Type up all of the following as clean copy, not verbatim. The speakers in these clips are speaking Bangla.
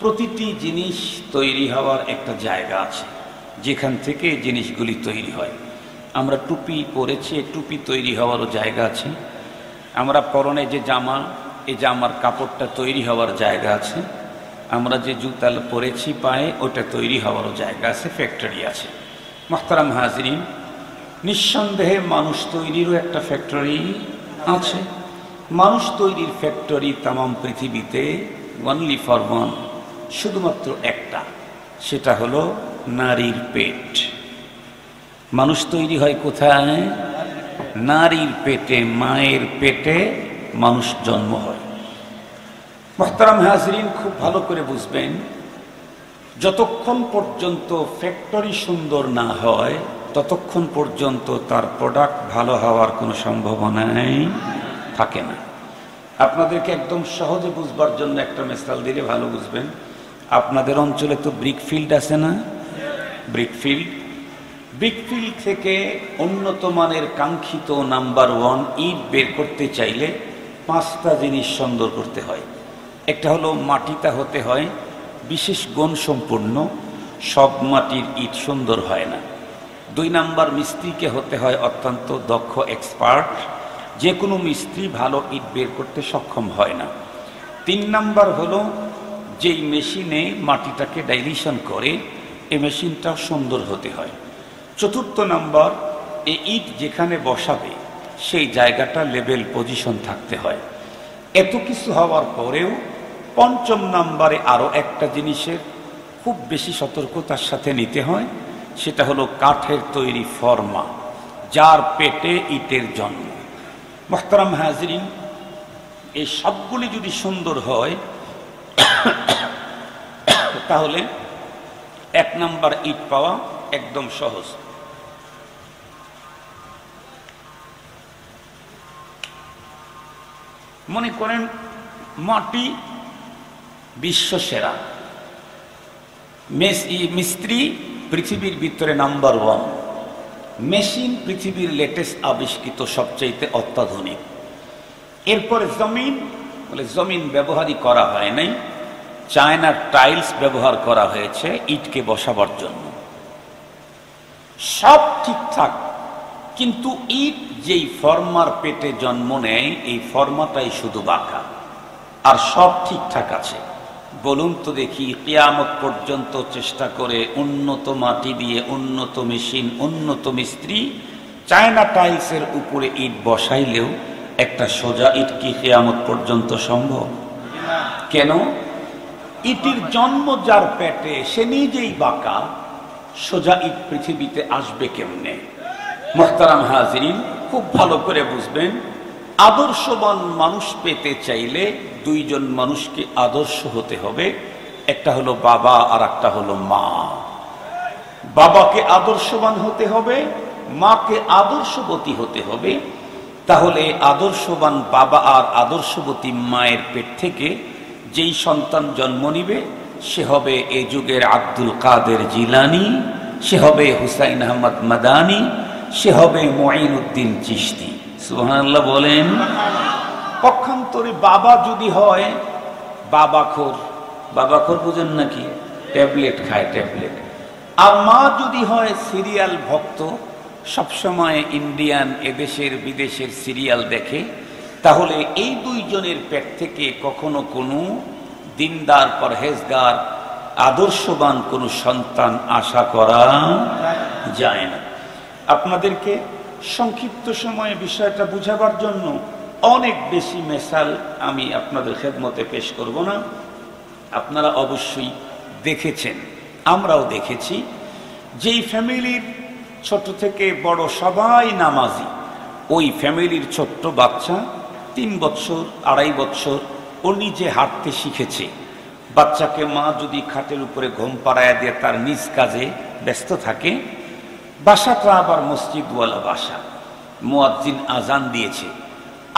প্রতিটি জিনিস তৈরি হওয়ার একটা জায়গা আছে যেখান থেকে জিনিসগুলি তৈরি হয়। আমরা টুপি পরেছি, টুপি তৈরি হওয়ারও জায়গা আছে। আমরা পরনে যে জামা, এই জামার কাপড়টা তৈরি হওয়ার জায়গা আছে। আমরা যে জুতা পরেছি পায়ে, ওটা তৈরি হওয়ারও জায়গা আছে, ফ্যাক্টরি আছে। মোহতারাম হাজরিন, নিঃসন্দেহে মানুষ তৈরিরও একটা ফ্যাক্টরি আছে। মানুষ তৈরির ফ্যাক্টরি তামাম পৃথিবীতে ওয়ানলি ফর ওয়ান, শুধুমাত্র একটা, সেটা হলো নারীর পেট। মানুষ তৈরি হয় কোথায়? নারীর পেটে, মায়ের পেটে মানুষ জন্ম হয়। মোহতারাম হাজরিন, খুব ভালো করে বুঝবেন, যতক্ষণ পর্যন্ত ফ্যাক্টরি সুন্দর না হয় ততক্ষণ পর্যন্ত তার প্রোডাক্ট ভালো হওয়ার কোনো সম্ভাবনাই থাকে না। আপনাদেরকে একদম সহজে বুঝবার জন্য একটা মিসাল দিলে ভালো বুঝবেন। আপনাদের অঞ্চলে তো ব্রিকফিল্ড আছে না? ব্রিকফিল্ড থেকে উন্নত মানের কাঙ্ক্ষিত নাম্বার 1 ইট বের করতে চাইলে 5টা জিনিস সুন্দর করতে হয়। একটা হলো মাটিটা হতে হয় বিশেষ গুণ সম্পূর্ণ, সব মাটির ইট সুন্দর হয় না। 2 নাম্বার, মিস্ত্রিকে হতে হয় অত্যন্ত দক্ষ এক্সপার্ট, যে কোনো মিস্ত্রি ভালো ইট বের করতে সক্ষম হয় না। 3 নাম্বার হলো যেই মেশিনে মাটিটাকে ডাইলিউশন করে, এই মেশিনটাও সুন্দর হতে হয়। 4র্থ নাম্বার, এই ইট যেখানে বসাবে সেই জায়গাটা লেভেল পজিশন থাকতে হয়। এত কিছু হওয়ার পরেও 5ম নাম্বারে আরও একটা জিনিসের খুব বেশি সতর্কতার সাথে নিতে হয়, সেটা হলো কাঠের তৈরি ফর্মা, যার পেটে ইটের জন্ম। মোহতারাম হাজরিন, এই সবগুলি যদি সুন্দর হয় তাহলে 1 নাম্বার ইট পাওয়া একদম সহজ। মনে করেন মাটি বিশ্ব সেরা, মিস্ত্রি পৃথিবীর ভিতরে নাম্বার 1, মেশিন পৃথিবীর লেটেস্ট আবিষ্কৃত সবচাইতে অত্যাধুনিক। এরপরে জমিন, বলে জমিন ব্যবহারই করা হয় নাই, চায়নার টাইলস ব্যবহার করা হয়েছে ইটকে বসাবার জন্য। সব ঠিকঠাক, কিন্তু ইট যেই ফর্মার পেটে জন্ম নেয় এই ফর্মাটাই শুধু বাঁকা, আর সব ঠিকঠাক আছে। বলুন তো দেখি, কিয়ামত পর্যন্ত চেষ্টা করে উন্নত মাটি দিয়ে, উন্নত মেশিন, উন্নত মিস্ত্রি চায়না টাইলসের উপরে ইট বসাইলেও একটা সোজা ইট কি কিয়ামত পর্যন্ত সম্ভব? কেন? ইটের জন্ম যার পেটে, সে নিজেই বাঁকা, সোজা ইট পৃথিবীতে আসবে কেমনে? মোহতারাম হাজরিন, খুব ভালো করে বুঝবেন, আদর্শবান মানুষ পেতে চাইলে 2 জন মানুষকে আদর্শ হতে হবে। একটা হলো বাবা আর একটা হলো মা। বাবাকে আদর্শবান হতে হবে, মাকে আদর্শবতী হতে হবে। তাহলে আদর্শবান বাবা আর আদর্শবতী মায়ের পেট থেকে যেই সন্তান জন্ম নিবে সে হবে এই যুগের আব্দুল কাদের জিলানি, সে হবে হুসাইন আহমদ মাদানি, সে হবে মুঈনুদ্দিন চিশতি। সুবহানাল্লাহ বলেন। পক্ষান্তরে বাবা যদি হয় বাবাখোর, বাবাখোর বুঝেন নাকি? ট্যাবলেট খায়, ট্যাবলেট। আর মা যদি হয় সিরিয়াল ভক্ত, সবসময় ইন্ডিয়ান, এদেশের বিদেশের সিরিয়াল দেখে, তাহলে এই 2 জনের পেট থেকে কখনো কোনো দিনদার, পরহেজগার, আদর্শবান কোনো সন্তান আশা করা যায় না। আপনাদেরকে সংক্ষিপ্ত সময়ে বিষয়টা বুঝাবার জন্য অনেক বেশি মেসাল আমি আপনাদের খেদমতে পেশ করব না। আপনারা অবশ্যই দেখেছেন, আমরাও দেখেছি, যেই ফ্যামিলির ছোট থেকে বড় সবাই নামাজি, ওই ফ্যামিলির ছোট্ট বাচ্চা 3 বছর, 2.5 বছর, ও নিজে হাঁটতে শিখেছে। বাচ্চাকে মা যদি খাটের উপরে ঘুম পাড়ায় দিয়ে তার নিজ কাজে ব্যস্ত থাকে, বাসাটা আবার মসজিদওয়ালা বাসা, মুয়াজ্জিন আজান দিয়েছে,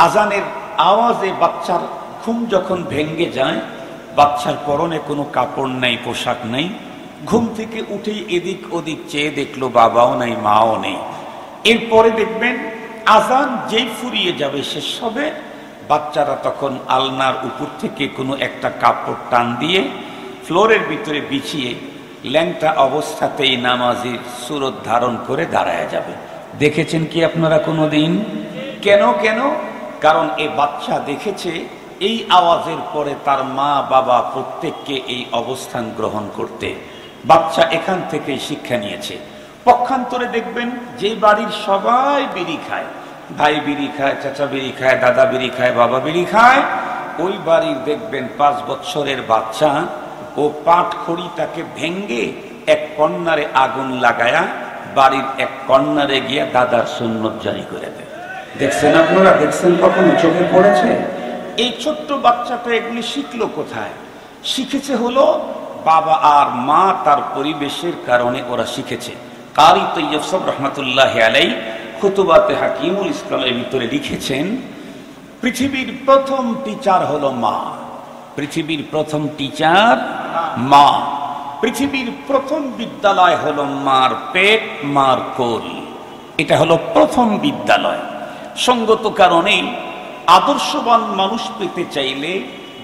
আজানের আওয়াজে বাচ্চার ঘুম যখন ভেঙ্গে যায়, বাচ্চার পরনে কোনো কাপড় নাই, পোশাক নাই, ঘুম থেকে উঠেই এদিক ওদিক চেয়ে দেখলো বাবাও নাই, মাও নেই। এরপরে দেখবেন আজান যেই ফুরিয়ে যাবে, শেষ হবে, বাচ্চারা তখন আলনার উপর থেকে কোনো একটা কাপড় টান দিয়ে ফ্লোরের ভিতরে বিছিয়ে ল্যাংটা অবস্থাতেই নামাজের সুরত ধারণ করে দাঁড়ায় যাবে। দেখেছেন কি আপনারা কোনোদিন? কেন? কারণ এই বাচ্চা দেখেছে এই আওয়াজের পরে তার মা বাবা প্রত্যেককে এই অবস্থান গ্রহণ করতে। বাচ্চা এখান থেকে শিক্ষা নিয়েছে। পক্ষান্তরে দেখবেন যে বাড়ির সবাই বিড়ি খায়, ভাই বিড়ি খায়, চাচা বিড়ি খায়, দাদা বিড়ি খায়, বাবা বিড়ি খায়, ওই বাড়ির দেখবেন 5 বছরের বাচ্চা ও পাটখড়িটাকে ভেঙ্গে এক কর্নারে আগুন লাগায়া বাড়ির এক কর্নারে গিয়া দাদার সুন্নত জারি করে দেয়। দেখছেন আপনারা? দেখছেন? কখনো চোখে পড়েছে? এই ছোট্ট বাচ্চাটা এগুলি শিখলো কোথায়? শিখেছে হলো বাবা আর মা, তার পরিবেশের কারণে ওরা শিখেছে। কারি তৈয়ব সাহেব রহমতুল্লাহ আলাইহি খুতুবাতে হাকিমুল ইসলামের ভিতরে লিখেছেন, পৃথিবীর প্রথম টিচার হলো মা। পৃথিবীর প্রথম টিচার মা। পৃথিবীর প্রথম বিদ্যালয় হলো মার পেট, মার কোল। এটা হলো প্রথম বিদ্যালয়। সঙ্গত কারণে আদর্শবান মানুষ পেতে চাইলে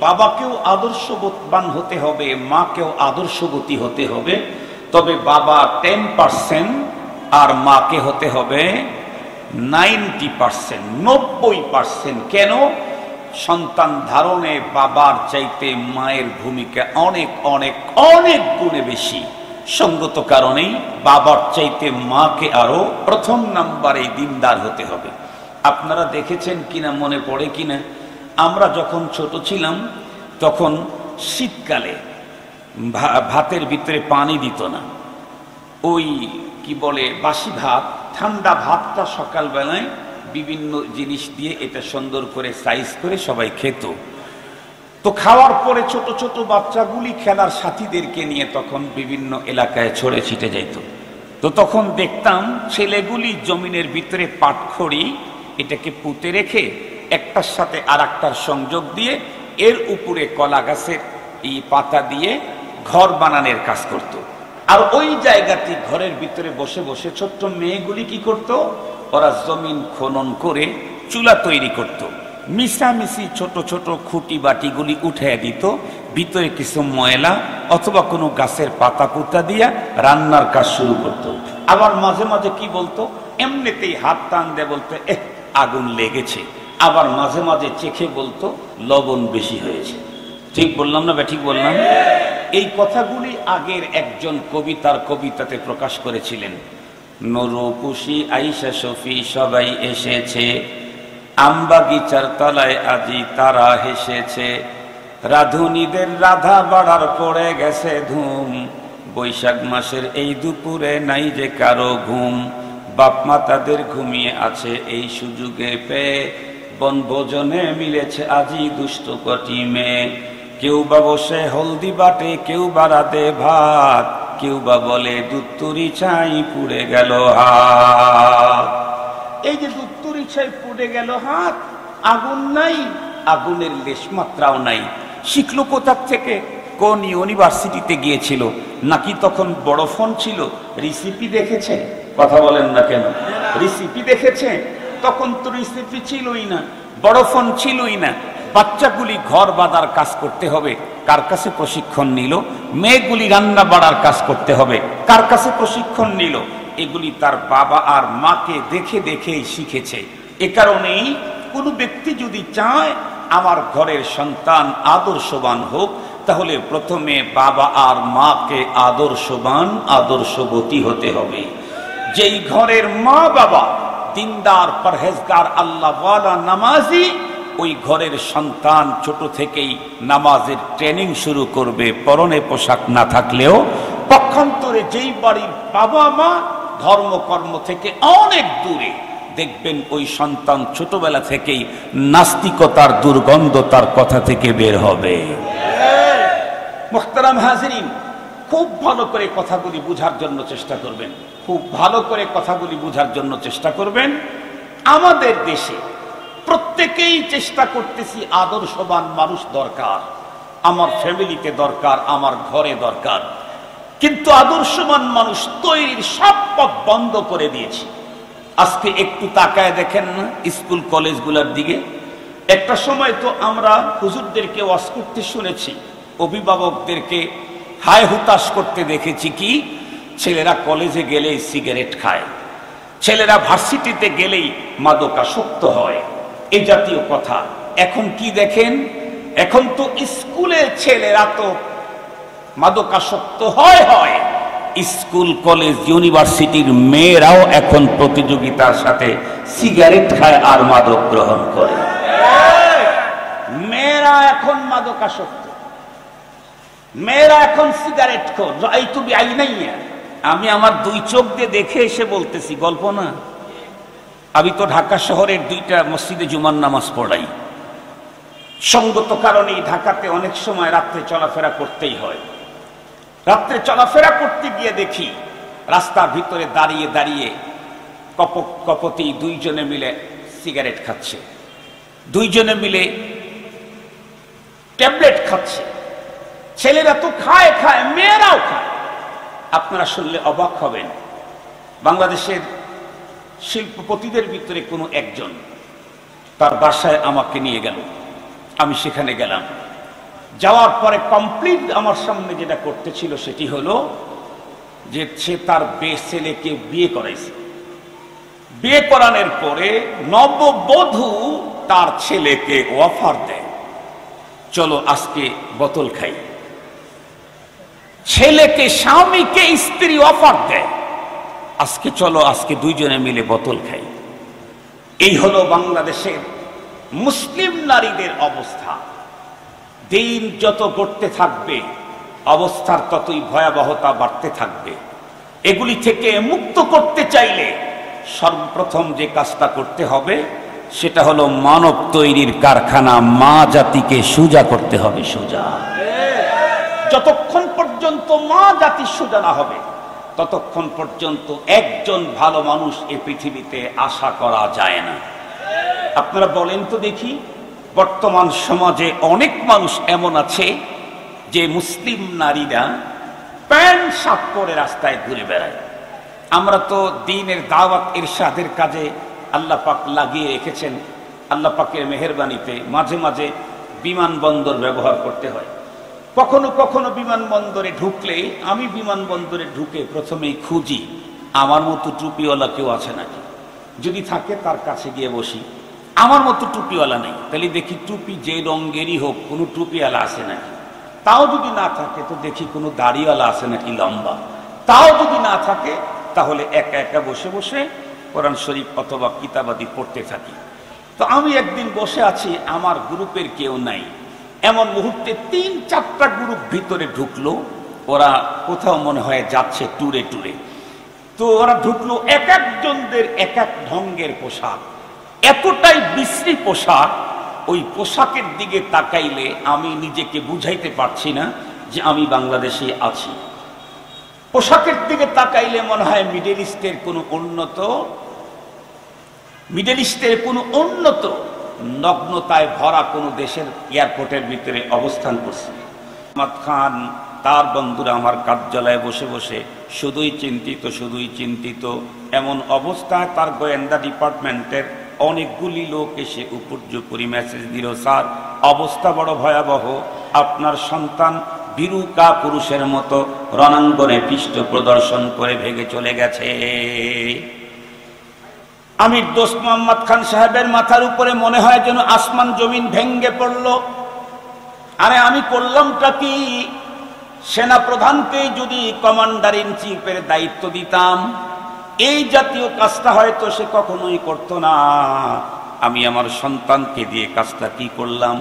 বাবাকেও আদর্শবান হতে হবে, মাকেও আদর্শবতী হতে হবে। তবে বাবা 10% আর মাকে হতে হবে 90%, 90%। কেন? সন্তান ধারণে বাবার চাইতে মায়ের ভূমিকা অনেক অনেক অনেক গুণে বেশি। সঙ্গত কারণেই বাবার চাইতে মাকে আরো প্রথম নাম্বারে দিনদার হতে হবে। আপনারা দেখেছেন কিনা, মনে পড়ে কিনা, আমরা যখন ছোট ছিলাম তখন শীতকালে ভাতের ভিতরে পানি দিত না। ওই কি বলে বাসি ভাত, ঠান্ডা ভাতটা সকালবেলায় বিভিন্ন জিনিস দিয়ে এটা সুন্দর করে সাইজ করে সবাই খেত। তো খাওয়ার পরে ছোট ছোট বাচ্চাগুলি খেলার সাথীদেরকে নিয়ে তখন বিভিন্ন এলাকায় ছড়ে ছিটে যাইত। তো তখন দেখতাম ছেলেগুলি জমিনের ভিতরে পাটখড়ি এটাকে পুঁতে রেখে একটার সাথে আর একটার সংযোগ দিয়ে এর উপরে কলা গাছের এই পাতা দিয়ে ঘর বানানোর কাজ করত। আর ওই জায়গাতে ঘরের ভিতরে বসে বসে ছোট্ট মেয়েগুলি কি করত? ওরা জমিন খনন করে চুলা তৈরি করত। মিশামিশি ছোট ছোট খুঁটি বাটিগুলি উঠে দিত, ভিতরে কিছু ময়লা অথবা কোনো গাছের পাতা পুতা দিয়া রান্নার কাজ শুরু করত। আবার মাঝে মাঝে কি বলতো, এমনিতেই হাত টান দিয়ে বলতো আগুন লেগেছে। আবার মাঝে মাঝে চেখে বলতো লবণ বেশি হয়েছে। ঠিক বললাম না? ঠিক বললাম? এই কথাগুলি আগের একজন কবিতার কবিতাতে প্রকাশ করেছিলেন। নরুপুষি আইসা শফি সবাই এসেছে, আমবাগিচার তলায় আজি তারা হেসেছে, রাধুনীদের রাধা বাড়ার পড়ে গেছে ধুম, বৈশাখ মাসের এই দুপুরে নাই যে কারো ঘুম, বাপ মা তাদের ঘুমিয়ে আছে এই সুযোগে পেয়ে, বনভোজনে মিলেছে আজি দুষ্ট কটি মেয়ে, কেউ বা বসে হলদি বাটে, কেউ বা রাতে ভাত, কেউ বা বলে দুত্তুরি ছাই পুড়ে গেল হাত। এই যে দুত্তুরি ছাই পুড়ে গেল হাত, আগুন নাই, আগুনের লেশমাত্রাও নাই। শিখলো কোথার থেকে? কোন ইউনিভার্সিটিতে গিয়েছিল? নাকি তখন বড় ফোন ছিল? রিসিপি দেখেছে? কথা বলেন না কেন? রিসিপি দেখেছে? তখন তো রিসিপি ছিলই না, বড় ফোন ছিলই না। বাচ্চাগুলি ঘর বাঁধার কাজ করতে হবে, কার কাছে প্রশিক্ষণ নিল? মেয়েগুলি রান্না বাড়ার কাজ করতে হবে, কার কাছে প্রশিক্ষণ নিল? এগুলি তার বাবা আর মাকে দেখে দেখেই শিখেছে। এ কারণেই কোনো ব্যক্তি যদি চায় আমার ঘরের সন্তান আদর্শবান হোক, তাহলে প্রথমে বাবা আর মাকে আদর্শবান আদর্শবতী হতে হবে। যেই ঘরের মা বাবা দিনদার, পরহেজগার, আল্লাহওয়ালা, নামাজি, ওই ঘরের সন্তান ছোট থেকেই নামাজের ট্রেনিং শুরু করবে, পরনে পোশাক না থাকলেও। পক্ষান্তরে যেই বাড়ির বাবা মা ধর্মকর্ম থেকে অনেক দূরে, দেখবেন ওই সন্তান ছোটবেলা থেকেই নাস্তিকতার দুর্গন্ধ তার কথা থেকে বের হবে। মুহতারাম হাজিরিন, খুব ভালো করে কথাগুলি বুঝার জন্য চেষ্টা করবেন, খুব ভালো করে কথাগুলি বুঝার জন্য চেষ্টা করবেন। আমাদের দেশে প্রত্যেকেই চেষ্টা করতেছি আদর্শবান মানুষ দরকার, আমার ফ্যামিলিতে দরকার, আমার ঘরে দরকার, কিন্তু আদর্শবান মানুষ তৈরির সব পথ বন্ধ করে দিয়েছি। আজকে একটু তাকায় দেখেন না স্কুল কলেজগুলোর দিকে। একটা সময় তো আমরা হুজুরদেরকে ওয়াজ করতে শুনেছি, অভিভাবকদেরকে হায় হুতাশ করতে দেখেছি কি, ছেলেরা কলেজে গেলেই সিগারেট খায়, ছেলেরা ভার্সিটিতে গেলেই মাদকাসক্ত হয়, এই জাতীয় কথা। এখন কি দেখেন, এখন তো স্কুলে ছেলেরা তো মাদকাসক্ত হয়, স্কুল কলেজ ইউনিভার্সিটির মেয়েরাও এখন প্রতিযোগিতার সাথে সিগারেট খায় আর মাদক গ্রহণ করে। মেয়েরা এখন মাদকাসক্ত, মেয়েরা এখন সিগারেট খোর। এই তুমি আই নাই, আমি আমার দুই চোখ দিয়ে দেখে এসে বলতেছি, গল্প না। আমি তো ঢাকা শহরের 2টা মসজিদে জুমার নামাজ পড়াই, সঙ্গত কারণে ঢাকাতে অনেক সময় রাত্রে চলাফেরা করতেই হয়। রাত্রে চলাফেরা করতে গিয়ে দেখি রাস্তার ভিতরে দাঁড়িয়ে দাঁড়িয়ে কপতি 2 জনে মিলে সিগারেট খাচ্ছে, 2 জনে মিলে ট্যাবলেট খাচ্ছে। ছেলেরা তো খায়, মেয়েরাও খায়। আপনারা শুনলে অবাক হবেন, বাংলাদেশের শিল্পপতিদের ভিতরে কোনো একজন তার বাসায় আমাকে নিয়ে গেল, আমি সেখানে গেলাম। যাওয়ার পরে কমপ্লিট আমার সামনে যেটা করতে ছিল সেটি হলো যে সে তার ছেলেকে বিয়ে করাইছে। বিয়ে করানোর পরে নববধূ তার ছেলেকে অফার দেয়, চলো আজকে বোতল খাই। ছেলেকে স্বামীকে স্ত্রী অফার দেয়, আজকে চলো আজকে 2 জনে মিলে বোতল খাই। এই হলো বাংলাদেশের মুসলিম নারীদের অবস্থা। দিন যত গড়তে থাকবে অবস্থার ততই ভয়াবহতা বাড়তে থাকবে। এগুলি থেকে মুক্ত করতে চাইলে সর্বপ্রথম যে কাজটা করতে হবে সেটা হলো মানব তৈরির কারখানা মা জাতিকে সোজা করতে হবে। সোজা, যতক্ষণ পর্যন্ত মা জাতি সোজা না হবে ততক্ষণ পর্যন্ত একজন ভালো মানুষ এই পৃথিবীতে আশা করা যায় না। আপনারা বলেন তো দেখি, বর্তমান সমাজে অনেক মানুষ এমন আছে যে মুসলিম নারীরা প্যান্ট শার্ট পরে রাস্তায় ঘুরে বেড়ায়। আমরা তো দ্বীনের দাওয়াত ইরশাদের কাজে আল্লাহ পাক লাগিয়ে রেখেছেন। আল্লাহ পাকের মেহেরবানিতে মাঝে মাঝে বিমানবন্দর ব্যবহার করতে হয়। কখনো কখনো বিমানবন্দরে ঢুকলে আমি বিমানবন্দরে ঢুকে প্রথমেই খুঁজি আমার মতো টুপিওয়ালা কেউ আছে নাকি। যদি থাকে তার কাছে গিয়ে বসি। আমার মতো টুপিওয়ালা নেই, তাহলে দেখি টুপি যে রঙেরই হোক কোনো টুপিওয়ালা আছে নাকি। তাও যদি না থাকে তো দেখি কোনো দাড়িওয়ালা আছে নাকি লম্বা। তাও যদি না থাকে তাহলে একা একা বসে বসে কোরআন শরীফ অথবা কিতাবাদি পড়তে থাকি। তো আমি একদিন বসে আছি, আমার গ্রুপের কেউ নাই। এমন মুহূর্তে 3-4টা গ্রুপ ভিতরে ঢুকলো। ওরা কোথাও মনে হয় যাচ্ছে ট্যুরে ট্যুরে। তো ওরা ঢুকলো, এক একজনদের এক এক ঢঙ্গের পোশাক, এতটাই বিশ্রী পোশাক, ওই পোশাকের দিকে তাকাইলে আমি নিজেকে বুঝাইতে পারছি না যে আমি বাংলাদেশে আছি। পোশাকের দিকে তাকাইলে মনে হয় মিডল ইস্টের কোনো উন্নত নগ্নতায় ভরা কোনো দেশের এয়ারপোর্টের ভিতরে অবস্থান করছে। আহমদ খান তার বন্ধুরা আমার কার্যালয়ে বসে বসে শুধুই চিন্তিত। এমন অবস্থায় তার গোয়েন্দা ডিপার্টমেন্টের অনেকগুলি লোক এসে উপর্যুপরি মেসেজ দিল, স্যার অবস্থা বড় ভয়াবহ, আপনার সন্তান বিরুকা পুরুষের মতো রণাঙ্গনে পৃষ্ঠ প্রদর্শন করে ভেগে চলে গেছে। আমি দোস্ত মোহাম্মদ খান সাহেবের মাথার উপরে মনে হয় যেন আসমান জমিন ভেঙ্গে পড়ল। আরে আমি করলামটা কি? সেনা প্রধানকে যদি কমান্ডার ইন চিফের দায়িত্ব দিতাম এই জাতীয় কাজটা হয়তো সে কখনোই করতো না। আমি আমার সন্তানকে দিয়ে কাজটা কি করলাম।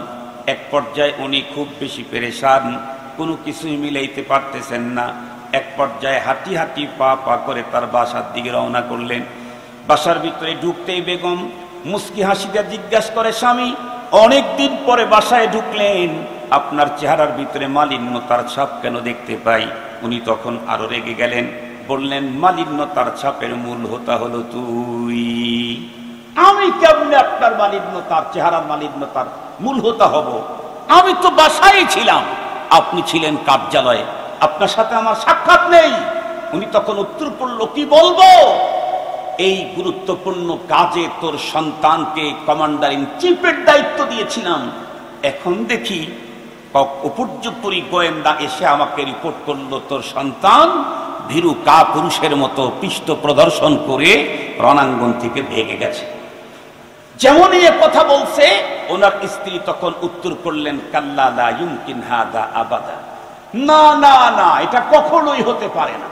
এক পর্যায়ে উনি খুব বেশি পেরেশান, কোনো কিছুই মিলাইতে পারতেছেন না। এক পর্যায়ে হাঁটি হাঁটি পা পা করে তার বাসার দিকে রওনা করলেন। বাসার ভিতরে ঢুকতেই বেগম মুস্কি হাসিতে জিজ্ঞাসা করে, স্বামী অনেকদিন পরে বাসায় ঢুকলেন, আপনার চেহারার ভিতরে মালিন্যতার ছাপ কেন দেখতে পাই? উনি তখন আরো রেগে গেলেন, বললেন, মালিন্যতার ছাপের মূল হোতা হলো তুই। আমি কেমনে আপনার মালিন্যতার চেহারার মালিন্যতার মূল হোতা হব? আমি তো বাসায় ছিলাম, আপনি ছিলেন কার্যালয়ে, আপনার সাথে আমার সাক্ষাৎ নেই। উনি তখন উত্তর করল, কি বলবো? এই গুরুত্বপূর্ণ কাজে তোর সন্তানকে কমান্ডার ইন চিফের দায়িত্ব দিয়েছিলাম, এখন দেখি উপর্যুপরি গোয়েন্দা এসে আমাকে রিপোর্ট করলো তোর সন্তান ভীরু কা পুরুষের মতো পৃষ্ঠ প্রদর্শন করে রণাঙ্গন থেকে ভেগে গেছে। যেমনই এ কথা বলছে, ওনার স্ত্রী তখন উত্তর করলেন, কাল্লা লা ইউমকিন হাদা আবাদা, না না না, এটা কখনোই হতে পারে না।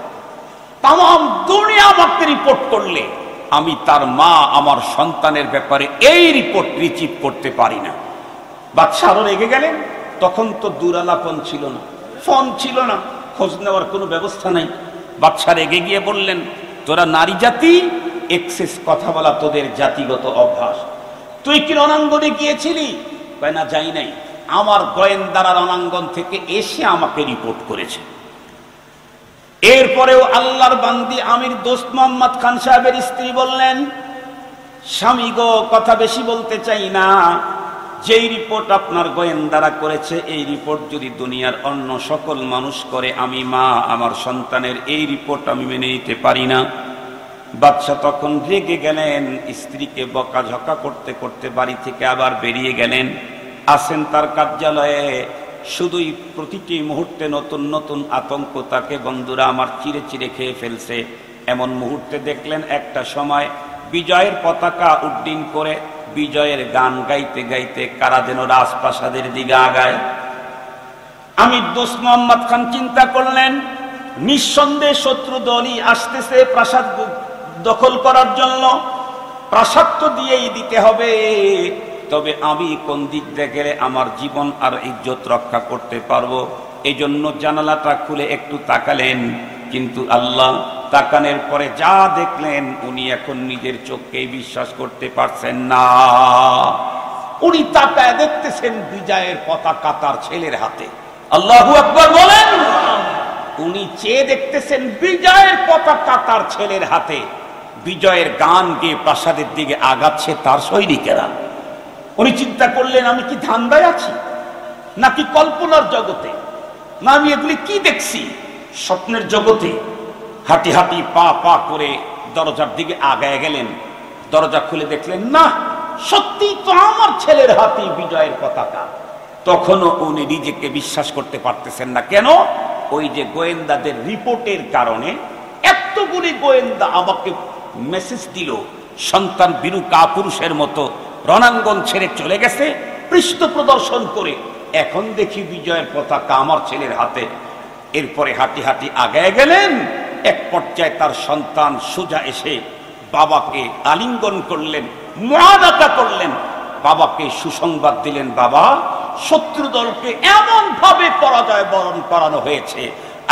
তাম দুনিয়া আমাকে রিপোর্ট করলে আমি তার মা আমার সন্তানের ব্যাপারে এই রিপোর্ট রিসিভ করতে পারি না। বাদশা আরো রেগে গেলেন। তখন তো দূরালাপন ছিল না, ফোন ছিল না, খোঁজ নেওয়ার কোনো ব্যবস্থা নাই। বাদশা রেগে গিয়ে বললেন, তোরা নারী জাতি, এক্সেস কথা বলা তোদের জাতিগত অভ্যাস। তুই কি রণাঙ্গনে গিয়েছিলি? কয় না, যাই নাই। আমার গোয়েন্দারা রণাঙ্গন থেকে এসে আমাকে রিপোর্ট করেছে। এরপরেও আল্লাহর বান্দি আমির দোস্ত মোহাম্মদ খান সাহেবের স্ত্রী বললেন, স্বামী গো, কথা বেশি বলতে চাই না, যেই রিপোর্ট আপনার গোয়েন্দারা করেছে এই রিপোর্ট যদি দুনিয়ার অন্য সকল মানুষ করে, আমি মা আমার সন্তানের এই রিপোর্ট আমি মেনে নিতে পারি না। বাদশা তখন রেগে গেলেন, স্ত্রীকে বকাঝকা করতে করতে বাড়ি থেকে আবার বেরিয়ে গেলেন। আসেন তার কার্যালয়ে, শুধুই প্রতিটি মুহূর্তে নতুন নতুন আতঙ্ক তাকে বন্ধুরা আমার চিরে চিরে খেয়ে ফেলছে। এমন মুহূর্তে দেখলেন একটা সময় বিজয়ের পতাকা উড্ডীন করে বিজয়ের গান গাইতে গাইতে কারা যেন রাজপ্রাসাদের দিকে আগায়। আমির দোস্ত মোহাম্মদ খান চিন্তা করলেন, নিঃসন্দেহে শত্রু দলই আসতেছে প্রাসাদ দখল করার জন্য। প্রাসাদ তো দিয়েই দিতে হবে, তবে আমি কোন দিক দিয়ে গেলে আমার জীবন আর ইজ্জত রক্ষা করতে পারবো। এই জন্য জানালাটা খুলে একটু তাকালেন, কিন্তু আল্লাহ, তাকানোর পরে যা দেখলেন উনি এখন নিজের চোখকেই বিশ্বাস করতে পারছেন না। উনি তাকায় দেখতেছেন বিজয়ের পতাকা তার ছেলের হাতে। আল্লাহু আকবার বলেন। উনি চেয়ে দেখতেছেন বিজয়ের পতাকা তার ছেলের হাতে। বিজয়ের গান গেয়ে প্রাসাদের দিকে আগাচ্ছে তার সৈনিকেরা। উনি চিন্তা করলেন, আমি কি ধান্দায় আছি নাকি কল্পনার জগতে, না আমি এগুলি কি দেখছি স্বপ্নের জগতে। হাঁটি হাঁটি পা পা করে দরজার দিকে আগায় গেলেন। দরজা খুলে দেখলেন, না, সত্যি তো আমার ছেলের হাতে বিজয়ের পতাকা। তখনও উনি নিজেকে বিশ্বাস করতে পারতেছেন না। কেন? ওই যে গোয়েন্দাদের রিপোর্টের কারণে এতগুলি গোয়েন্দা আমাকে মেসেজ দিল, সন্তান বীরু কাপুরুষের মতো রণাঙ্গন ছেড়ে চলে গেছে পৃষ্ঠ প্রদর্শন করে। এখন দেখি বিজয়ের পতাকা আমার ছেলের হাতে। এরপরে হাঁটি হাঁটি আগায় গেলেন। এক পর্যায়ে তার সন্তান সোজা এসে বাবাকে আলিঙ্গন করলেন, মুআনাকা করলেন, বাবাকে সুসংবাদ দিলেন, বাবা, শত্রু দলকে এমন ভাবে পরাজয় বরণ করানো হয়েছে,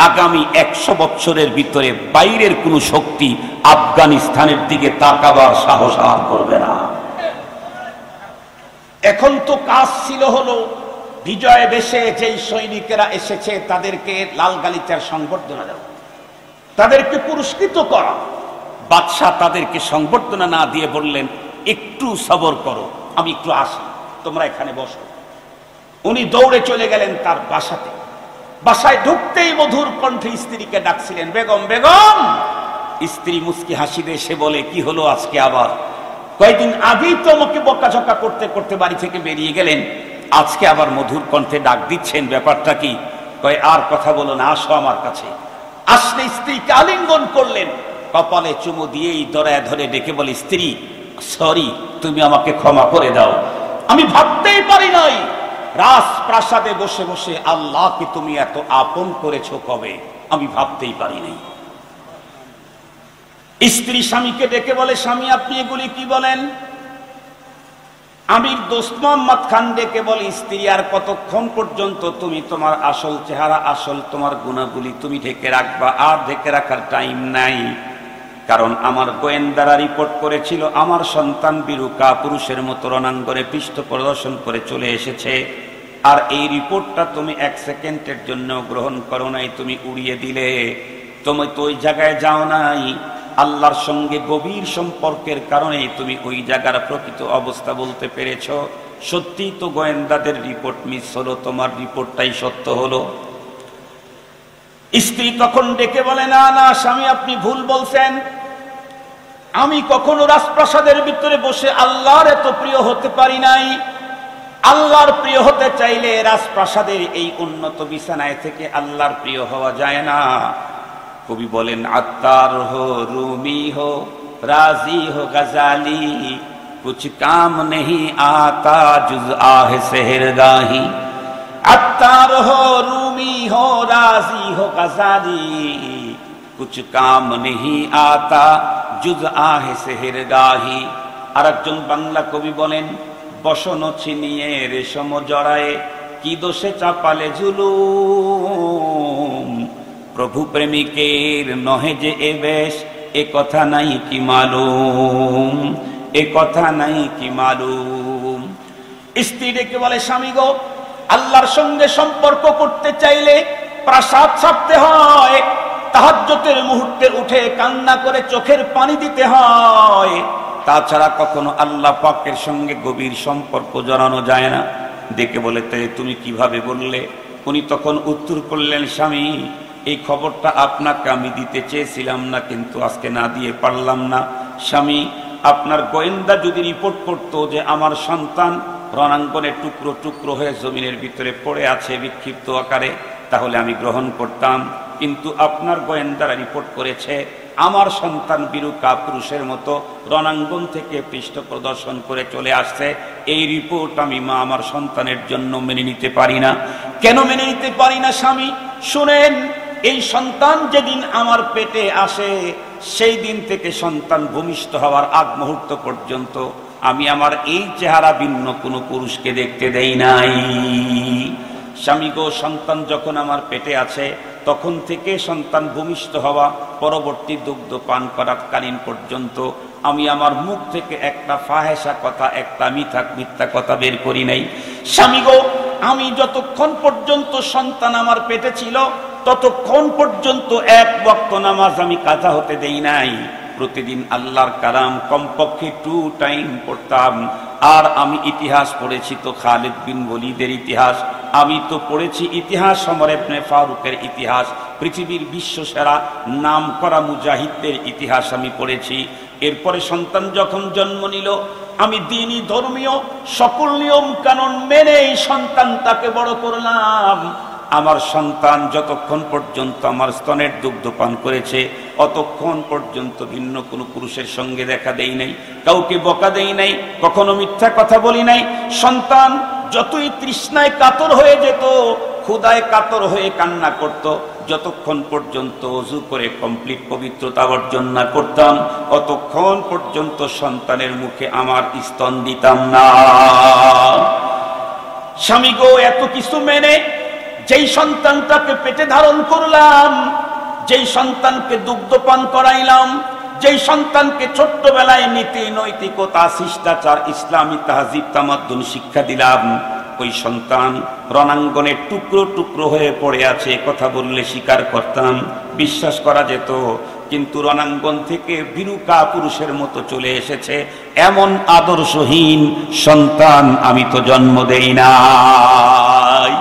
আগামী 100 বছরের ভিতরে বাইরের কোন শক্তি আফগানিস্তানের দিকে তাকাবার সাহস আর করবে না। এখন তো কাজ ছিল হলো বিজয় বেশে যেই সৈনিকেরা এসেছে তাদেরকে লাল গালিচার সংবর্ধনা দেওয়া, তাদেরকে পুরস্কৃত করা। বাদশাহ তাদেরকে সংবর্ধনা না দিয়ে বললেন, একটু সবর করো, আমি একটু আসি, তোমরা এখানে বসো। উনি দৌড়ে চলে গেলেন তার বাসাতে। বাসায় ঢুকতেই মধুর কণ্ঠে স্ত্রীকে ডাকছিলেন, বেগম বেগম। স্ত্রী মুস্কি হাসি দিয়ে সে বলে, কি হলো আজকে আবার? কয়েকদিন আগেই তো আমাকে বকাঝকা করতে করতে বাড়ি থেকে বেরিয়ে গেলেন, আজকে আবার মধুর কণ্ঠে ডাক দিচ্ছেন, ব্যাপারটা কি? কয়, আর কথা বলো না, আসো আমার কাছে। আসলে স্ত্রীকে আলিঙ্গন করলেন, কপালে চুমু দিয়েই দরায় ধরে ডেকে বলে, স্ত্রী, সরি, তুমি আমাকে ক্ষমা করে দাও। আমি ভাবতেই পারি নাই রাজপ্রাসাদে বসে বসে আল্লাহকে তুমি এত আপন করেছো কবে, আমি ভাবতেই পারি নাই। স্ত্রী স্বামীকে ডেকে বলে, স্বামী, আপনি এগুলি কি বলেন? আমির দোস্ত মোহাম্মদ খান ডেকে বলে, স্ত্রী, আর কতক্ষণ পর্যন্ত তুমি তোমার আসল চেহারা, আসল তোমার গুণাগুলি তুমি ঢেকে রাখবা? আর ঢেকে রাখার টাইম নাই, কারণ আমার গোয়েন্দারা রিপোর্ট করেছিল আমার সন্তান বীরু কাপুরুষের মতো রণাঙ্গনে পৃষ্ঠ প্রদর্শন করে চলে এসেছে। আর এই রিপোর্টটা তুমি 1 সেকেন্ডের জন্য গ্রহণ করো নাই, তুমি উড়িয়ে দিলে। তুমি তো ওই জায়গায় যাও নাই, আল্লাহর সঙ্গে গভীর সম্পর্কের কারণে তুমি ওই জায়গার প্রকৃত অবস্থা বলতে পেরেছ। সত্যি তো গোয়েন্দাদের রিপোর্ট মিস হলো, তোমার রিপোর্টটাই সত্য হলো। স্ত্রী তখন ডেকে বলে, না না স্বামী, আপনি ভুল বলছেন। আমি কখনো রাজপ্রাসাদের ভিতরে বসে আল্লাহর এত প্রিয় হতে পারি নাই। আল্লাহর প্রিয় হতে চাইলে রাজপ্রাসাদের এই উন্নত বিছানায় থেকে আল্লাহর প্রিয় হওয়া যায় না। কবি বলেন, আত্তার হো রুমি হো রাজি হো গজালি, कुछ काम नहीं आता जुज आह सेहरगाही। अत्तार हो रूमी हो राजी हो गजाली, कुछ काम नहीं आता जुज आह सेहरगाही। আরেকজন বাংলা কবি বলেন, বসন ছিনিয়ে রেশম জড়ায়ে কি দোষে চাপালে জুলুম, প্রভু প্রেমিকের নহে যে এ বেশ এ কথা নাই কি মালুম, এ কথা নাই কি মালুম। স্ত্রী ডেকে বলে, স্বামী গো, আল্লাহর সঙ্গে সম্পর্ক করতে চাইলে প্রাসাদ ছাড়তে হয়, তাহাজ্জুদের মুহূর্তে উঠে কান্না করে চোখের পানি দিতে হয়, তাছাড়া কখনো আল্লাহ পাকের সঙ্গে গভীর সম্পর্ক জড়ানো যায় না। ডেকে বলে, তাই তুমি কিভাবে বললে? উনি তখন উত্তর করলেন, স্বামী, এই খবরটা আপনাকে আমি দিতে চেয়েছিলাম না, কিন্তু আজকে না দিয়ে পারলাম না। স্বামী, আপনার গোয়েন্দা যদি রিপোর্ট করতো যে আমার সন্তান রণাঙ্গনে টুকরো টুকরো হয়ে জমিনের ভিতরে পড়ে আছে বিক্ষিপ্ত আকারে, তাহলে আমি গ্রহণ করতাম। কিন্তু আপনার গোয়েন্দারা রিপোর্ট করেছে আমার সন্তান বীরুকা পুরুষের মতো রণাঙ্গন থেকে পৃষ্ঠ প্রদর্শন করে চলে আসছে। এই রিপোর্ট আমি মা আমার সন্তানের জন্য মেনে নিতে পারি না। কেন মেনে নিতে পারি না স্বামী? শুনেন, এই সন্তান যেদিন আমার পেটে আসে সেই দিন থেকে সন্তান ভূমিষ্ঠ হওয়ার আগ মুহূর্ত পর্যন্ত আমি আমার এই চেহারা ভিন্ন কোনো পুরুষকে দেখতে দেই নাই। স্বামী গো, সন্তান যখন আমার পেটে আছে তখন থেকে সন্তান ভূমিষ্ঠ হওয়া পরবর্তী দুগ্ধ পান করাকালীন পর্যন্ত আমি আমার মুখ থেকে একটা ফাহেসা কথা, একটা মিথ্যা কথা বের করি নাই। স্বামী গো, আমি যতক্ষণ পর্যন্ত সন্তান আমার পেটে ছিল ততক্ষণ পর্যন্ত এক ওয়াক্ত নামাজ আমি কাজা হতে দেই নাই। প্রতিদিন আল্লাহর কালাম কমপক্ষে 2 টাইম পড়তাম। আর আমি ইতিহাস পড়েছি তো খালিদ বিন ওলীদের ইতিহাস, আমি তো পড়েছি ইতিহাস ওমর ইবনে ফারুকের ইতিহাস, পৃথিবীর বিশ্বসেরা নাম করা মুজাহিদদের ইতিহাস আমি পড়েছি। এরপরে সন্তান যখন জন্ম নিল আমি দ্বীনি ধর্মীয় সকল নিয়ম কানুন মেনে এই সন্তানটাকে বড় করলাম। আমার সন্তান যতক্ষণ পর্যন্ত আমার স্তনের দুগ্ধ পান করেছে অতক্ষণ পর্যন্ত ভিন্ন কোনো পুরুষের সঙ্গে দেখা দেই নাই, কাউকে বকা দেই নাই, কখনো মিথ্যা কথা বলি নাই। সন্তান যতই তৃষ্ণায় কাতর হয়ে যেত, ক্ষুধায় কাতর হয়ে কান্না করত, যতক্ষণ পর্যন্ত ওযু করে কমপ্লিট পবিত্রতা অর্জন না করতাম অতক্ষণ পর্যন্ত সন্তানের মুখে আমার স্তন দিতাম না। স্বামী গো, এত কিছু মেনে যেই সন্তানটাকে পেটে ধারণ করলাম, যেই সন্তানকে দুগ্ধ পান করাইলাম, যেই সন্তানকে ছোট্টবেলায় নীতি নৈতিকতা শিষ্টাচার ইসলামী তাহজিব তামাদ্দুন শিক্ষা দিলাম, ওই সন্তান রণাঙ্গনে টুকরো টুকরো হয়ে পড়ে আছে কথা বললে স্বীকার করতাম, বিশ্বাস করা যেত। কিন্তু রণাঙ্গন থেকে বীরুকা পুরুষের মতো চলে এসেছে এমন আদর্শহীন সন্তান আমি তো জন্ম দেই নাই।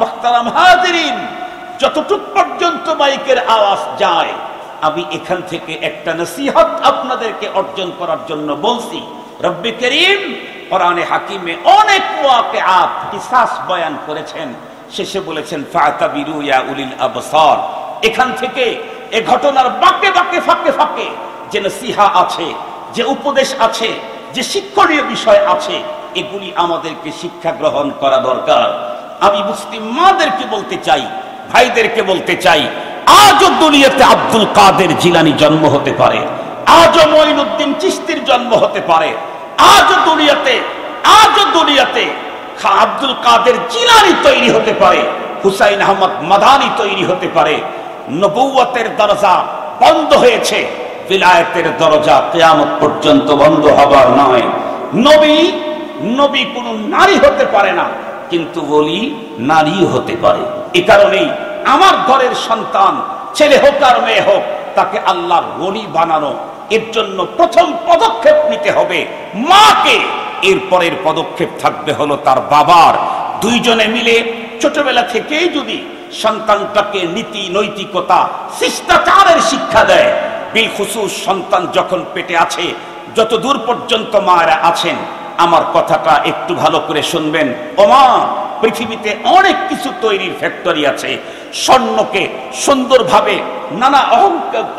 মুহতারাম হাজিরিন, যতটুক পর্যন্ত মাইকের আওয়াজ যায় আমি এখান থেকে একটা নসিহত আপনাদেরকে অর্জন করার জন্য বলছি। রব্বে করিম কোরআনে হাকিমে অনেক ওয়াকিআত কিসাস বয়ান করেছেন, শেষে বলেছেন ফাতাবিরু ইয়া উলিল আবসার। এখান থেকে এই ঘটনার বাঁকে বাঁকে ফাঁকে ফাঁকে যে নসিহা আছে, যে উপদেশ আছে, যে শিক্ষণীয় বিষয় আছে, এগুলি আমাদেরকে শিক্ষা গ্রহণ করা দরকার। আমি মুসলিম মাদেরকে বলতে চাই, ভাইদেরকে বলতে চাই, আজও দুনিয়াতে আব্দুল কাদের জিলানী জন্ম হতে পারে, আজও মঈনুদ্দিন চিশতির জন্ম হতে পারে, আজও দুনিয়াতে আব্দুল কাদের জিলানী তৈরি হতে পারে, হুসাইন আহমদ মাদানী তৈরি হতে পারে। নবুয়তের দরজা বন্ধ হয়েছে, বিলায়েতের দরজা কিয়ামত পর্যন্ত বন্ধ হবার নয়। নবী কোন নারী হতে পারে না, কিন্তু ওলি নারী হতে পারে। এ কারণেই আমার ঘরের সন্তান ছেলে হোক আর মেয়ে হোক তাকে আল্লাহর ওলি বানানো, এর জন্য প্রথম পদক্ষেপ নিতে হবে মাকে, এরপরের পদক্ষেপ থাকবে হলো তার বাবার। দুইজনে মিলে ছোটবেলা থেকেই যদি সন্তানটাকে নীতি নৈতিকতা শিষ্টাচারের শিক্ষা দেয়, বিলখুসুস সন্তান যখন পেটে আছে, যত দূর পর্যন্ত মায়েরা আছেন আমার কথাটা একটু ভালো করে শুনবেন। ওমা, পৃথিবীতে অনেক কিছু তৈরির ফ্যাক্টরি আছে, স্বর্ণকে সুন্দরভাবে নানা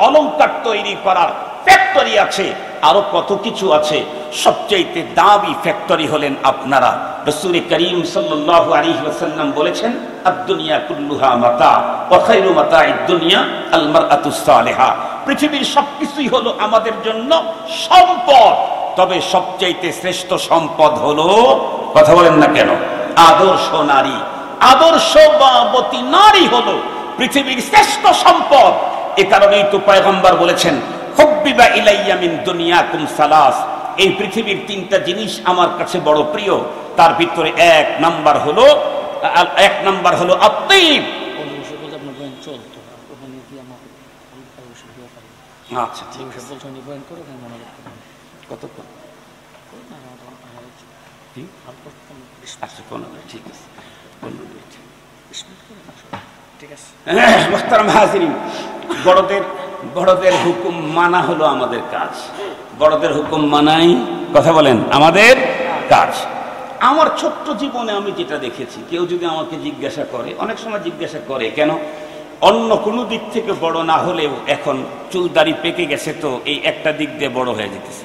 অলংকার তৈরি করার ফ্যাক্টরি আছে, আরো কত কিছু আছে। সবচেয়ে দামি ফ্যাক্টরি হলেন আপনারা। রাসূল করিম সাল্লাল্লাহু আলাইহি ওয়াসাল্লাম বলেছেন, আদ-দুনিয়া কুল্লুহা মাতা ওয়া খায়রু মাতা'id দুনিয়া আল মারআতুস সালিহা। পৃথিবীর সবকিছুই হলো আমাদের জন্য সম্পদ, তবে সবচেয়ে শ্রেষ্ঠ সম্পদ হলো, কথা বলেন না কেন, আদর্শ নারী। আদর্শবতী নারী হলো পৃথিবীর শ্রেষ্ঠ সম্পদ। এ কারণেই তো পয়গম্বর বলেছেন, হুব্বিবা ইলাইয়া মিন দুনিয়াকুম সালাস, এই পৃথিবীর তিনটা জিনিস আমার কাছে বড় প্রিয়। তার ভিতরে এক নাম্বার হলো আত্মীব। আচ্ছা ঠিক আছে, কতক্ষণ? আচ্ছা 15, ঠিক আছে, 15 মিনিট। মুহতারাম হাজিরিন, বড়দের হুকুম মানা হলো আমাদের কাজ। বড়দের হুকুম মানাই, কথা বলেন, আমাদের কাজ। আমার ছোট্ট জীবনে আমি যেটা দেখেছি, কেউ যদি আমাকে জিজ্ঞাসা করে, অনেক সময় জিজ্ঞাসা করে কেন অন্য কোনো দিক থেকে বড় না হলেও এখন চুলদাড়ি পেকে গেছে, তো এই একটা দিক দিয়ে বড় হয়ে যেতেছে।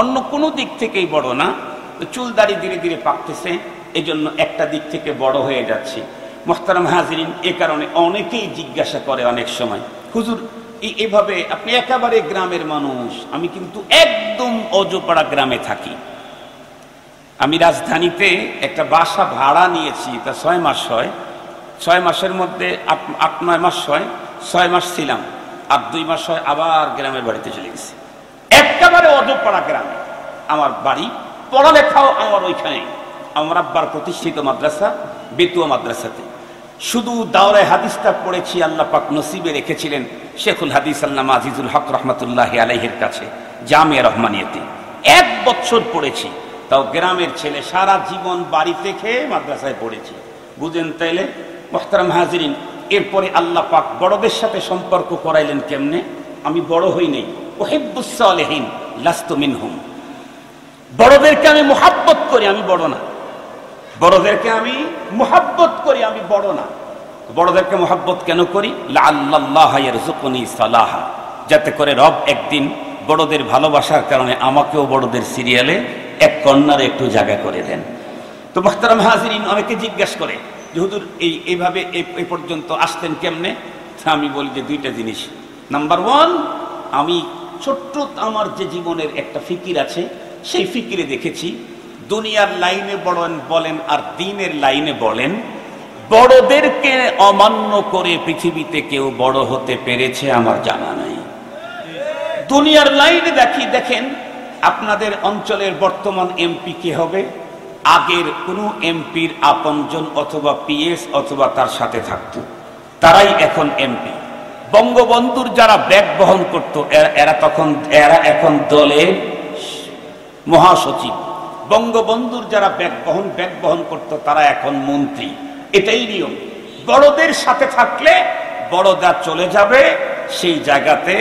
অন্য কোনো দিক থেকেই বড় না, চুলদাড়ি ধীরে ধীরে পাকতেছে, এই জন্য একটা দিক থেকে বড় হয়ে যাচ্ছে। মুহতারাম হাজিরিন, এ কারণে অনেকেই জিজ্ঞাসা করে অনেক সময়, হুজুর এভাবে আপনি একেবারে গ্রামের মানুষ, আমি কিন্তু একদম অজপাড়া গ্রামে থাকি। আমি রাজধানীতে একটা বাসা ভাড়া নিয়েছি, তা 6 মাস হয়। 6 মাসের মধ্যে 8-9 মাস হয়, 6 মাস ছিলাম, আর 2 মাস হয় আবার গ্রামের বাড়িতে চলে গেছি। একেবারে অজপাড়া গ্রামে আমার বাড়ি, পড়ালেখাও আমার ওইখানে, আমার আব্বার প্রতিষ্ঠিত মাদ্রাসা বেতুয়া মাদ্রাসাতে। শুধু দাওরায়ে হাদিসটা পড়েছি, আল্লাহ পাক নসিবে রেখেছিলেন শেখুল হাদিস আল্লামা আজিজুল হক রহমাতুল্লাহি আলাইহির কাছে জামিয়া রহমানিয়াতে 1 বছর পড়েছি। তাও গ্রামের ছেলে, সারা জীবন বাড়িতে খেয়ে মাদ্রাসায় পড়েছি, বুঝেন তাইলে মুহতারাম হাজিরিন। এরপরে আল্লাহ পাক বড়দের সাথে সম্পর্ক করাইলেন কেমনে? আমি বড় হই নাই, উহিব্বুস সালিহিন লাস্তু মিনহুম, বড়দেরকে আমি মুহাব্বত করি, আমি বড় না। বড়দেরকে আমি মুহাব্বত করি, আমি বড় না। বড়দেরকে মুহাব্বত কেন করি? লাআল্লাল্লাহ ইয়ারযুকুনি সালাহা, যাতে করে রব একদিন বড়দের ভালোবাসার কারণে আমাকেও বড়দের সিরিয়ালে এক কর্নারে একটু জায়গা করে দেন। তো মুহতারাম হাজিরিন, অনেকে জিজ্ঞাসা করে যে হুজুর এইভাবে এই পর্যন্ত আসতেন কেমনে? আমি বলি যে 2টা জিনিস। নাম্বার 1, আমি ছোট্ট আমার যে জীবনের একটা ফিকির আছে, সেই ফিকিরে দেখেছি দুনিয়ার লাইনে বলেন আর দ্বীনের লাইনে বলেন, বড়দেরকে অমান্য করে পৃথিবীতে কেউ বড় হতে পেরেছে আমার জানা নাই। দুনিয়ার লাইনে দেখেন আপনাদের অঞ্চলের বর্তমান এমপি কে হবে? আগের কোন এমপির আপনজন অথবা পিএস অথবা তার সাথে থাকতো, তারাই এখন এমপি। বঙ্গবন্ধুর যারা ব্যাগ বহন করত, এরা এখন দলের মহাসচিব। বঙ্গবন্ধুর যারা ব্যাগ বহন করত, তারা এখন মন্ত্রী। এটাই নিয়ম। বড়দের সাথে থাকলে বড়দা চলে যাবে, সেই জায়গাতে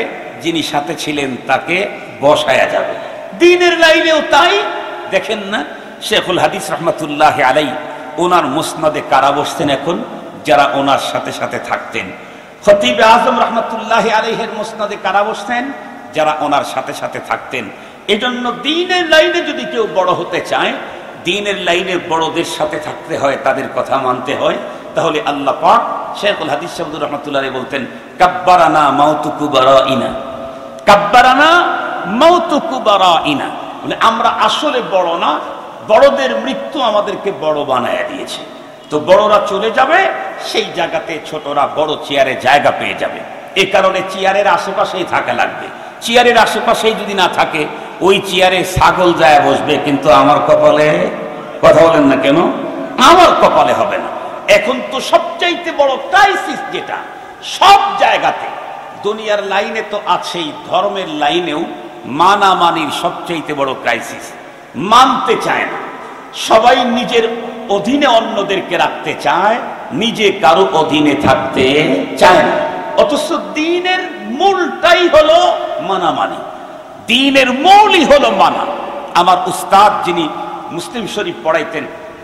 যিনি সাথে ছিলেন তাকে বসায়া যাবে। দ্বীনের লাইনেও তাই। দেখেন না, শেখুল হাদিস রহমাতুল্লাহি আলাইহি ওনার মুসনাদে কারা বসতেন এখন? যারা ওনার সাথে সাথে থাকতেন। খতিব আজম রহমাতুল্লাহি আলাইহির মুসনাদে কারা বসতেন? যারা ওনার সাথে সাথে থাকতেন। এজন্য দ্বীনের লাইনে যদি কেউ বড় হতে চায়, দ্বীনের লাইনে বড়দের সাথে থাকতে হয়, তাদের কথা মানতে হয়। তাহলে আল্লাহ পাক শেখুল হাদিস শামসুর রহমাতুল্লাহি আলাইহি বলতেন, কাব্বারানা মাউতু কুবারাইনা, কাব্বারানা মাউতু কুবারাইনা, মানে আমরা আসলে বড় না, বড়দের মৃত্যু আমাদেরকে বড় বানায় দিয়েছে। তো বড়রা চলে যাবে, সেই জায়গাতে ছোটরা বড় চেয়ারে জায়গা পেয়ে যাবে। এই কারণে চেয়ারের আশেপাশেই থাকা লাগবে। চেয়ারের আশেপাশেই যদি না থাকে, ওই চেয়ারে ছাগল যায় বসবে, কিন্তু আমার কপালে, কথা বলেন না কেন, আমার কপালে হবে না। এখন তো সবচাইতে বড় ক্রাইসিস যেটা সব জায়গাতে, দুনিয়ার লাইনে তো আছেই, ধর্মের লাইনেও মানামানির সবচাইতে বড় ক্রাইসিস। মানতে চায় না সবাই, নিজের অধীনে অন্যদেরকে রাখতে চায়, নিজে কারো অধীনে থাকতে চায় না। অথচ দ্বীনের মূলটাই হলো মানামানি, দ্বীনের মূলই হলো মানা। আমার উস্তাদ যিনি মুসলিম শরীফ পড়াইতেন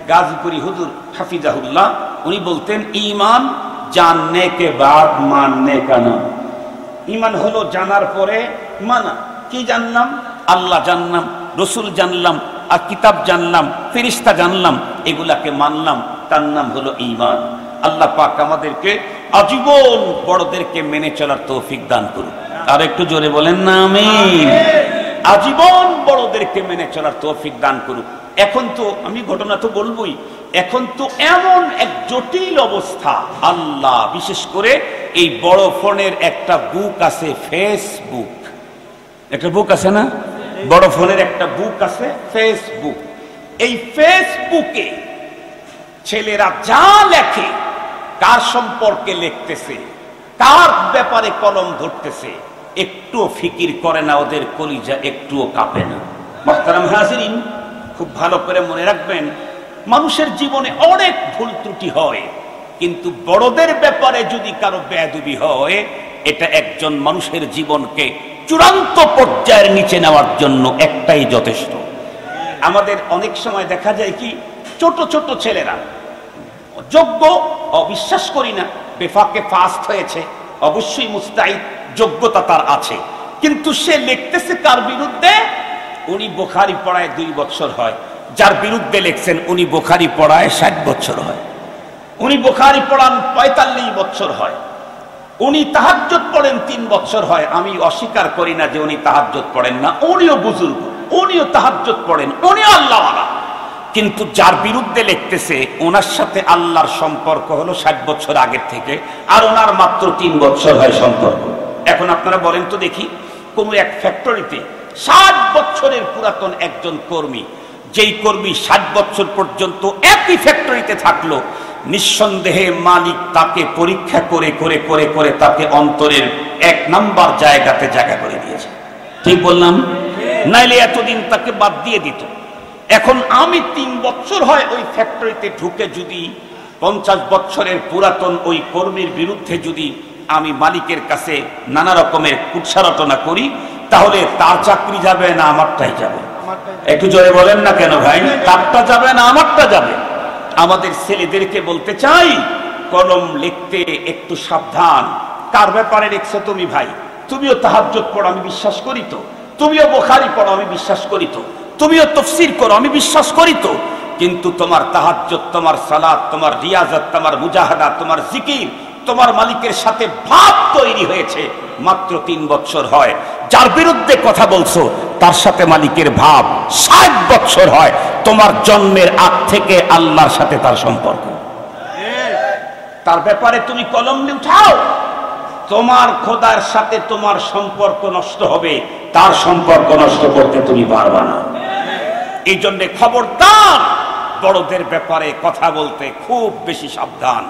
গাজীপুরি হুজুর হাফিজাহুল্লাহ, উনি বলতেন ঈমান জাননে কে বাদ মাননে কা নাম। ঈমান হলো জানার পরে মানা। কি জানলাম? আল্লাহ জানলাম, রসুল জানলাম, আর কিতাব জানলাম, ফেরেশতা জানলাম, এগুলাকে মানলাম, তার নাম হলো ঈমান। আল্লাহ পাক আমাদেরকে আজীবন বড়দেরকে মেনে চলার তৌফিক দান করুন। আর একটু জোরে বলেন না আমিন। আজীবন বড়দেরকে মেনে চলার তৌফিক দান করুন। এখন তো আমি ঘটনা তো বলবই, এখন তো এমন এক জটিল অবস্থা, আল্লাহ, বিশেষ করে এই বড় ফোনের একটা বুক আছে, ফেসবুক, একটা বুক আছে না, বড় ফোনের একটা বুক আছে ফেসবুক। এই ফেসবুকে ছেলেরা যা লেখে, কার সম্পর্কে লিখতেছে, কার ব্যাপারে কলম ধরতেছে, একটুও ফিকির করে না, ওদের কলিজা একটুও কাঁপে না। মুহতারাম হাজিরিন, খুব ভালো করে মনে রাখবেন, মানুষের জীবনে অনেক ভুল ত্রুটি হয়, কিন্তু বড়দের ব্যাপারে যদি কারো বেয়াদবি হয়, এটা একজন মানুষের জীবনকে চূড়ান্ত পর্যায়ের নিচে নেওয়ার জন্য একটাই যথেষ্ট। আমাদের অনেক সময় দেখা যায় কি, ছোট ছোট ছেলেরা যোগ্য, অবিশ্বাস করি না, বেফাকে ফাস্ট হয়েছে, অবশ্যই মুস্তাহিদ, যোগ্যতা তার আছে, কিন্তু সে লিখতেছে কার বিরুদ্ধে? উনি বুখারী পড়ায় 2 বছর হয়, যার বিরুদ্ধে লিখছেন উনি বুখারী পড়ায় 60 বছর হয়, উনি বুখারী পড়ান 45 বছর হয়, উনি তাহাজ্জুদ পড়েন 3 বছর হয়। আমি অস্বীকার করি না যে উনি তাহাজ্জুদ পড়েন না, উনিও বুজুর্গ, উনিও তাহাজ্জুদ পড়েন, উনিও আল্লাহওয়ালা, কিন্তু যার বিরুদ্ধে লিখতেছে ওনার সাথে আল্লাহর সম্পর্ক হলো 60 বছর আগের থেকে, আর ওনার মাত্র 3 বছর হয় সম্পর্ক। এখন আপনারা বলেন তো দেখি, কোন এক ফ্যাক্টরিতে 60 বছরের পুরাতন একজন কর্মী, যেই কর্মী 60 বছর পর্যন্ত একই ফ্যাক্টরিতে থাকলো, নিঃসন্দেহে মালিক তাকে পরীক্ষা করে করে করে করে তাকে অন্তরের 1 নাম্বার জায়গাতে জায়গা করে দিয়েছে। ঠিক বললাম? নাইলে এতদিন তাকে বাদ দিয়ে দিত। এখন আমি 3 বছর হয় ওই ফ্যাক্টরিতে ঢুকে যদি 50 বছরের পুরাতন ওই কর্মীর বিরুদ্ধে যদি আমি মালিকের কাছে নানা রকমের কুৎসারটনা করি, তাহলে তার চাকরি যাবে না আমারটাই যাবে? একটু জোরে বলেন না কেন ভাই? তারটা যাবে না আমারটা যাবে? আমাদের ছেলেদেরকে বলতে চাই, কলম লিখতে একটু সাবধান। কার ব্যাপারে লিখছো তুমি ভাই? তুমিও তাহাজ্জুদ পড়ো, আমি বিশ্বাস করি তো, তুমিও বুখারী পড়ো, আমি বিশ্বাস করি তো, তুমিও তাফসীর করো, আমি বিশ্বাস করি তো, কিন্তু তোমার তাহাজ্জুদ, তোমার সালাত, তোমার রিয়াজত, তোমার মুজাহাদা, তোমার জিকির, তোমার মালিকের সাথে ভাব তৈরি হয়েছে মাত্র 3 বছর হয়। যার বিরুদ্ধে কথা বলছো তার সাথে মালিকের ভাব 60 বছর হয়। তোমার জন্মের আগ থেকে আল্লাহর সাথে তার সম্পর্ক। তার ব্যাপারে তুমি কলম উঠাও, তোমার খোদার সাথে তোমার সম্পর্ক নষ্ট হবে, তার সম্পর্ক নষ্ট করতে তুমি পারবা না। এই জন্য খবরদার, বড়দের ব্যাপারে কথা বলতে খুব বেশি সাবধান।